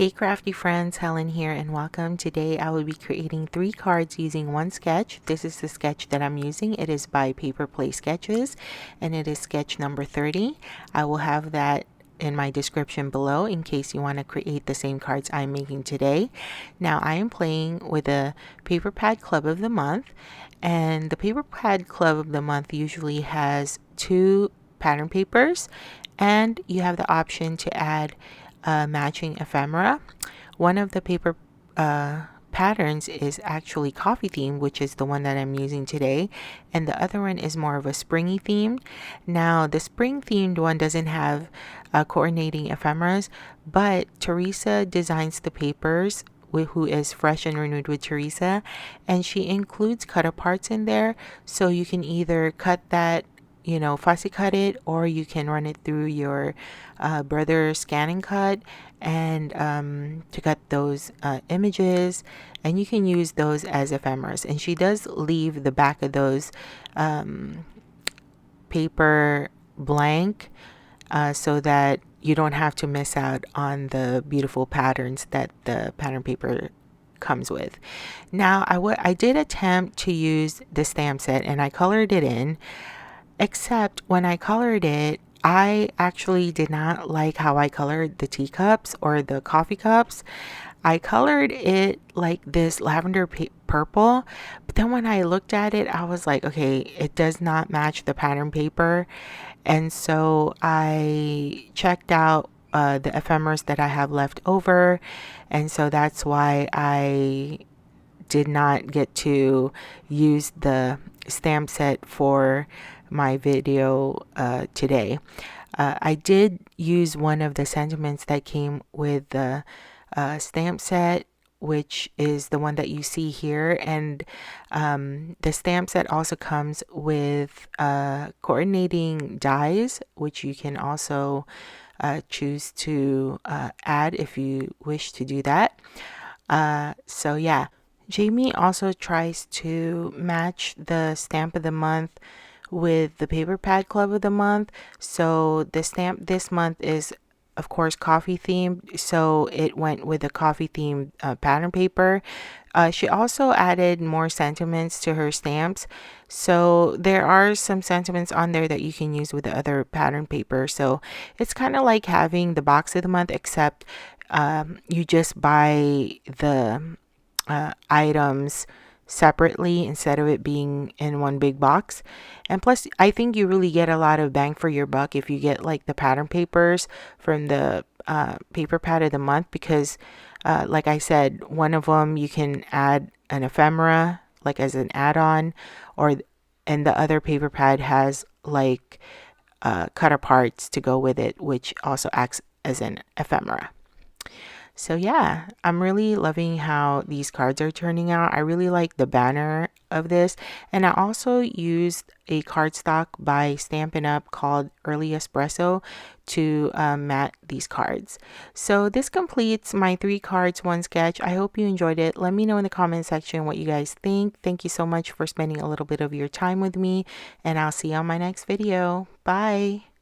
Hey crafty friends, Helen here and welcome. Today I will be creating 3 cards using one sketch. This is the sketch that I'm using. It is by Paperplay Sketches and it is sketch number 30. I will have that in my description below in case you want to create the same cards I'm making today. Now I am playing with a Paper Pad Club of the Month, and the Paper Pad Club of the Month usually has 2 pattern papers, and you have the option to add matching ephemera. One of the paper patterns is actually coffee themed, which is the one that I'm using today, and the other one is more of a springy themed. Now the spring themed one doesn't have coordinating ephemeras, but Teresa designs the papers, who is Fresh and Renewed with Teresa, and she includes cut aparts in there, so you can either cut that, fussy cut it, or you can run it through your brother scan and cut, and to cut those images, and you can use those as ephemeras. And she does leave the back of those paper blank, so that you don't have to miss out on the beautiful patterns that the pattern paper comes with. Now I did attempt to use the stamp set and I colored it in, except when I colored it, I actually did not like how I colored the teacups or the coffee cups. I colored it like this lavender purple, but then when I looked at it, I was like, okay, it does not match the pattern paper. And so I checked out the ephemeras that I have left over, and so that's why I did not get to use the stamp set for my video today. I did use one of the sentiments that came with the stamp set, which is the one that you see here, and the stamp set also comes with coordinating dies, which you can also choose to add if you wish to do that. So yeah, Jamie also tries to match the stamp of the month with the Paper Pad Club of the Month. So the stamp this month is, of course, coffee themed, so it went with a coffee themed pattern paper. She also added more sentiments to her stamps, so there are some sentiments on there that you can use with the other pattern paper. So it's kind of like having the box of the month, except you just buy the items separately instead of it being in one big box. And plus, I think you really get a lot of bang for your buck if you get like the pattern papers from the Paper Pad of the Month, because like I said, one of them you can add an ephemera like as an add-on, and the other paper pad has like cut aparts to go with it, which also acts as an ephemera. So yeah, I'm really loving how these cards are turning out. I really like the banner of this, and I also used a cardstock by Stampin' Up called Early Espresso to mat these cards. So this completes my 3 cards, 1 sketch. I hope you enjoyed it. Let me know in the comment section what you guys think. Thank you so much for spending a little bit of your time with me, and I'll see you on my next video. Bye!